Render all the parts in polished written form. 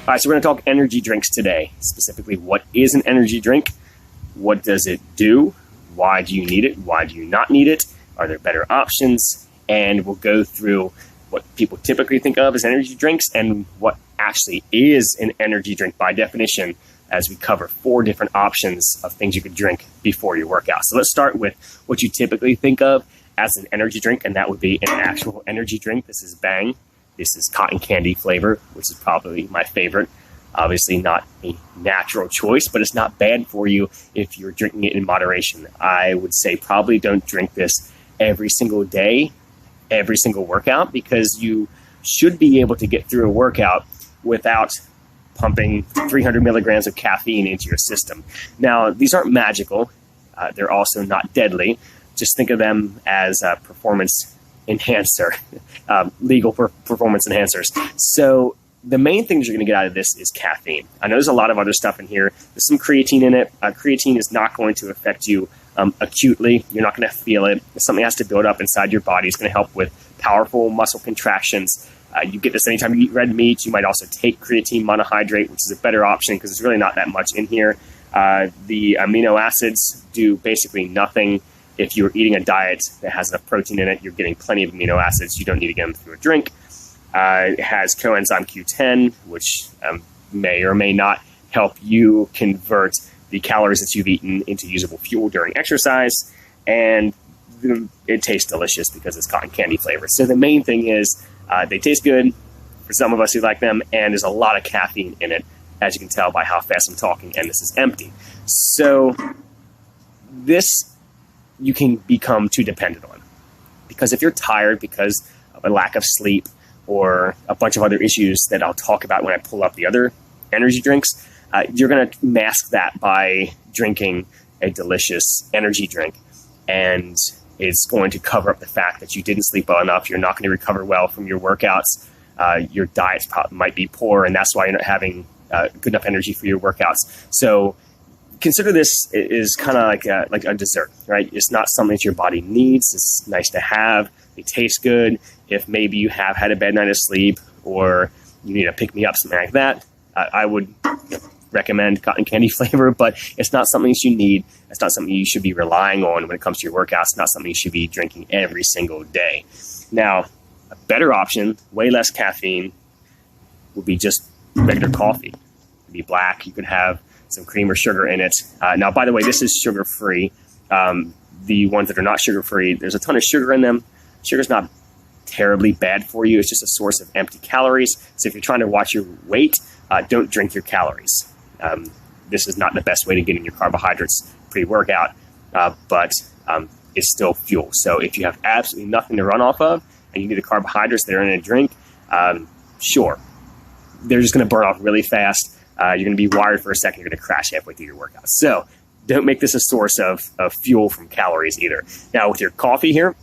All right, so we're going to talk energy drinks today. Specifically, what is an energy drink? What does it do? Why do you need it? Why do you not need it? Are there better options? And we'll go through what people typically think of as energy drinks and what actually is an energy drink by definition, as we cover 4 different options of things you could drink before your workout. So let's start with what you typically think of as an energy drink, and that would be an actual energy drink. This is Bang. This is cotton candy flavor, which is probably my favorite. Obviously not a natural choice, but it's not bad for you if you're drinking it in moderation. I would say probably don't drink this every single day, every single workout, because you should be able to get through a workout without pumping 300 milligrams of caffeine into your system. Now, these aren't magical. They're also not deadly. Just think of them as a performance enhancer, legal performance enhancers. So the main things you're going to get out of this is caffeine. I know there's a lot of other stuff in here. There's some creatine in it. Creatine is not going to affect you acutely. You're not going to feel it. If something has to build up inside your body, it's going to help with powerful muscle contractions. You get this anytime you eat red meat. You might also take creatine monohydrate, which is a better option because there's really not that much in here. The amino acids do basically nothing. If you're eating a diet that has enough protein in it, you're getting plenty of amino acids. You don't need to get them through a drink. It has coenzyme Q10, which may or may not help you convert the calories that you've eaten into usable fuel during exercise. And it tastes delicious because it's cotton candy flavored. So the main thing is they taste good for some of us who like them, and there's a lot of caffeine in it, as you can tell by how fast I'm talking, and this is empty. So this you can become too dependent on. Because if you're tired because of a lack of sleep or a bunch of other issues that I'll talk about when I pull up the other energy drinks, you're going to mask that by drinking a delicious energy drink. And it's going to cover up the fact that you didn't sleep well enough. You're not going to recover well from your workouts. Your diet might be poor, and that's why you're not having good enough energy for your workouts. So consider this is kind of like a dessert, right? It's not something that your body needs. It's nice to have. They taste good. If maybe you have had a bad night of sleep or you need to pick me up, something like that, I would recommend cotton candy flavor, but it's not something that you need. It's not something you should be relying on when it comes to your workouts. It's not something you should be drinking every single day. Now, a better option, way less caffeine, would be just regular coffee. It could be black. You could have some cream or sugar in it. Now, by the way, this is sugar-free. The ones that are not sugar-free, there's a ton of sugar in them. Sugar's not terribly bad for you. It's just a source of empty calories. So if you're trying to watch your weight, don't drink your calories. This is not the best way to get in your carbohydrates pre-workout, but it's still fuel. So if you have absolutely nothing to run off of and you need the carbohydrates that are in a drink, sure, they're just going to burn off really fast. You're going to be wired for a second. You're going to crash halfway through your workout. So don't make this a source of fuel from calories either. Now, with your coffee here,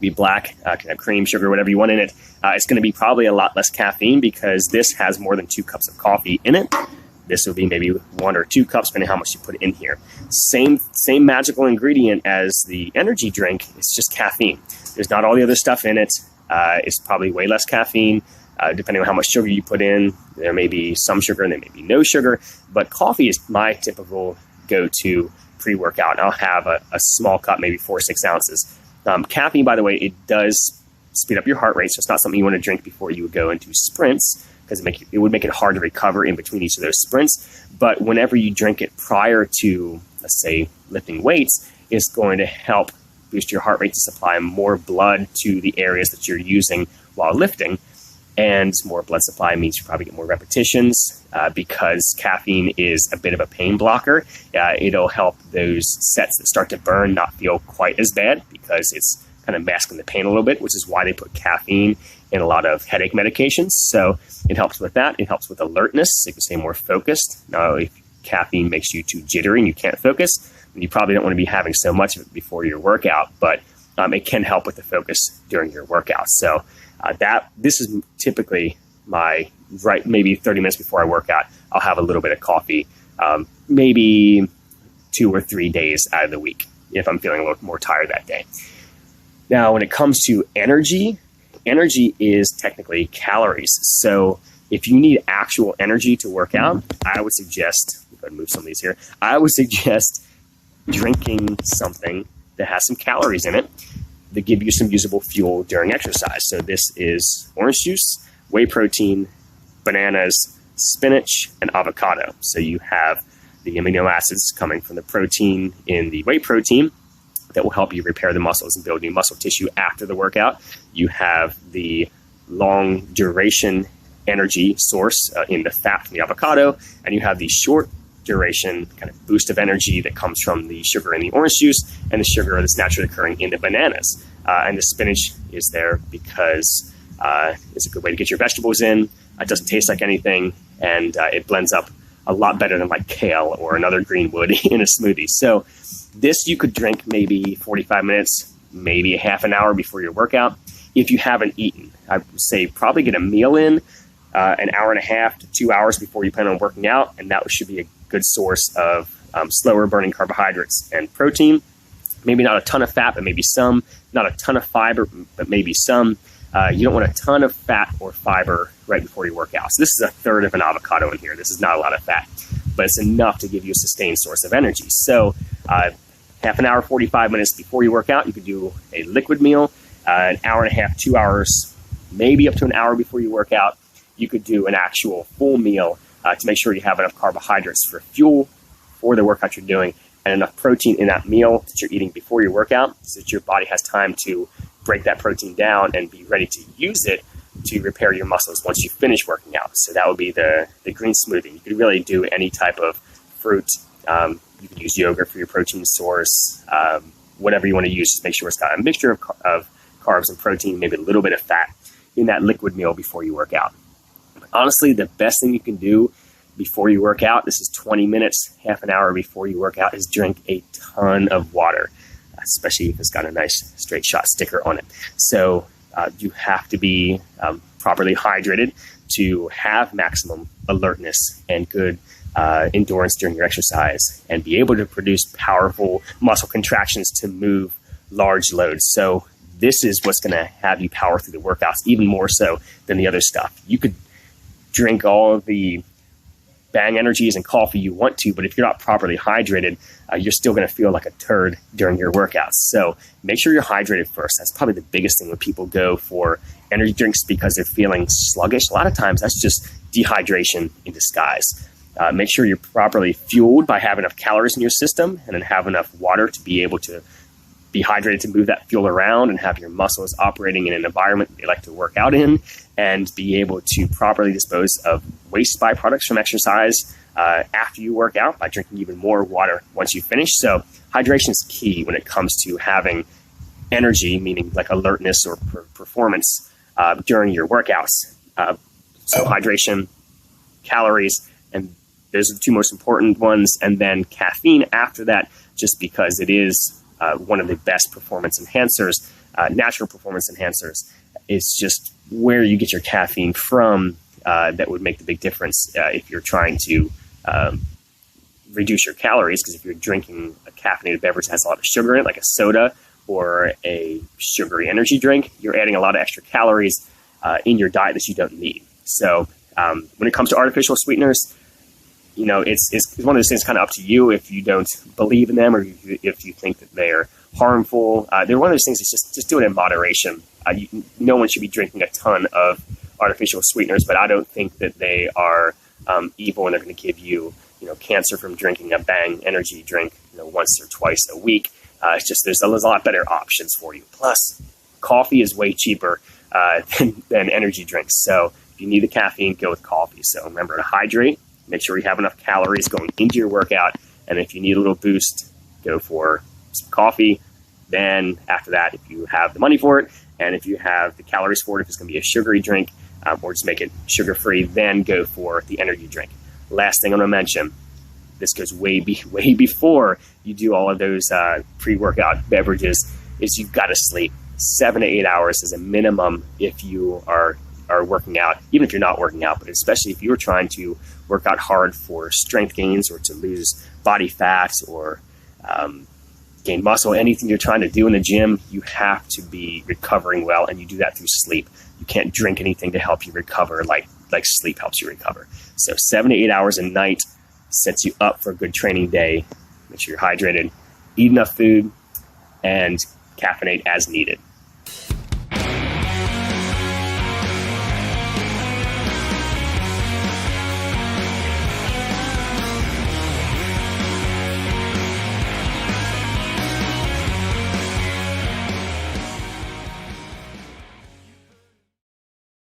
be black, can have cream, sugar, whatever you want in it. It's going to be probably a lot less caffeine because this has more than 2 cups of coffee in it. This will be maybe 1 or 2 cups, depending on how much you put in here. Same magical ingredient as the energy drink. It's just caffeine. There's not all the other stuff in it. It's probably way less caffeine. Depending on how much sugar you put in, there may be some sugar and there may be no sugar. But coffee is my typical go-to pre-workout. I'll have a small cup, maybe 4 or 6 ounces. Caffeine, by the way, it does speed up your heart rate, so it's not something you want to drink before you would go into sprints because it would make it hard to recover in between each of those sprints. But whenever you drink it prior to, let's say, lifting weights, it's going to help boost your heart rate to supply more blood to the areas that you're using while lifting. And more blood supply means you probably get more repetitions because caffeine is a bit of a pain blocker. It'll help those sets that start to burn not feel quite as bad because it's kind of masking the pain a little bit, which is why they put caffeine in a lot of headache medications. So it helps with that. It helps with alertness. So you can stay more focused. Now, if caffeine makes you too jittery and you can't focus, then you probably don't want to be having so much of it before your workout, but it can help with the focus during your workout. So this is typically maybe 30 minutes before I work out, I'll have a little bit of coffee, maybe 2 or 3 days out of the week if I'm feeling a little more tired that day. Now, when it comes to energy is technically calories. So If you need actual energy to work out, I would suggest, go ahead and move some of these here. I would suggest drinking something that has some calories in it that give you some usable fuel during exercise. So this is orange juice, whey protein, bananas, spinach, and avocado. So you have the amino acids coming from the protein in the whey protein that will help you repair the muscles and build new muscle tissue after the workout. You have the long duration energy source in the fat from the avocado, and you have the short duration kind of boost of energy that comes from the sugar in the orange juice and the sugar that's naturally occurring in the bananas. And the spinach is there because it's a good way to get your vegetables in. It doesn't taste like anything, and it blends up a lot better than like kale or another green would in a smoothie. So this you could drink maybe 45 minutes, maybe a half an hour before your workout. If you haven't eaten, I would say probably get a meal in an hour and a half to 2 hours before you plan on working out, and that should be a good source of slower burning carbohydrates and protein. Maybe not a ton of fat, but maybe some. Not a ton of fiber, but maybe some. You don't want a ton of fat or fiber right before you work out. So this is a third of an avocado in here. This is not a lot of fat, but it's enough to give you a sustained source of energy. So half an hour, 45 minutes before you work out, you could do a liquid meal. An hour and a half, 2 hours, maybe up to an hour before you work out, you could do an actual full meal to make sure you have enough carbohydrates for fuel for the workout you're doing and enough protein in that meal that you're eating before your workout so that your body has time to break that protein down and be ready to use it to repair your muscles once you finish working out. So that would be the green smoothie. You could really do any type of fruit. You could use yogurt for your protein source, whatever you want to use. Just make sure it's got a mixture of carbs and protein, maybe a little bit of fat in that liquid meal before you work out. But honestly, the best thing you can do before you work out, this is 20 minutes, half an hour before you work out, is drink a ton of water, especially if it's got a nice straight shot sticker on it. So you have to be properly hydrated to have maximum alertness and good endurance during your exercise and be able to produce powerful muscle contractions to move large loads. So this is what's going to have you power through the workouts even more so than the other stuff. You could drink all of the Bang energies and coffee you want to, but if you're not properly hydrated, you're still going to feel like a turd during your workouts. So make sure you're hydrated first. That's probably the biggest thing when people go for energy drinks because they're feeling sluggish. A lot of times that's just dehydration in disguise. Make sure you're properly fueled by having enough calories in your system and then have enough water to be able to be hydrated to move that fuel around and have your muscles operating in an environment they like to work out in, and be able to properly dispose of waste byproducts from exercise after you work out by drinking even more water once you finish. So hydration is key when it comes to having energy, meaning like alertness or performance during your workouts. So hydration, calories, and those are the two most important ones. And then caffeine after that, just because it is one of the best performance enhancers, natural performance enhancers. It's just where you get your caffeine from that would make the big difference if you're trying to reduce your calories. Because if you're drinking a caffeinated beverage that has a lot of sugar in it, like a soda or a sugary energy drink, you're adding a lot of extra calories in your diet that you don't need. So when it comes to artificial sweeteners, you know, it's one of those things kind of up to you if you don't believe in them or if you think that they're harmful. They're one of those things that's just do it in moderation. No one should be drinking a ton of artificial sweeteners, but I don't think that they are evil and they're going to give you, cancer from drinking a Bang energy drink, once or twice a week. It's just there's a lot better options for you. Plus, coffee is way cheaper than energy drinks. So if you need the caffeine, go with coffee. So remember to hydrate. Make sure you have enough calories going into your workout. And if you need a little boost, go for some coffee. Then after that, if you have the money for it, and if you have the calories for it, if it's going to be a sugary drink, or just make it sugar-free, then go for the energy drink. Last thing I'm going to mention, this goes way before you do all of those pre-workout beverages, is you've got to sleep. 7 to 8 hours is a minimum if you are working out, even if you're not working out, but especially if you're trying to work out hard for strength gains or to lose body fat or gain muscle, anything you're trying to do in the gym, you have to be recovering well, and you do that through sleep. You can't drink anything to help you recover, like like sleep helps you recover. So 7 to 8 hours a night sets you up for a good training day. Make sure you're hydrated, eat enough food, and caffeinate as needed.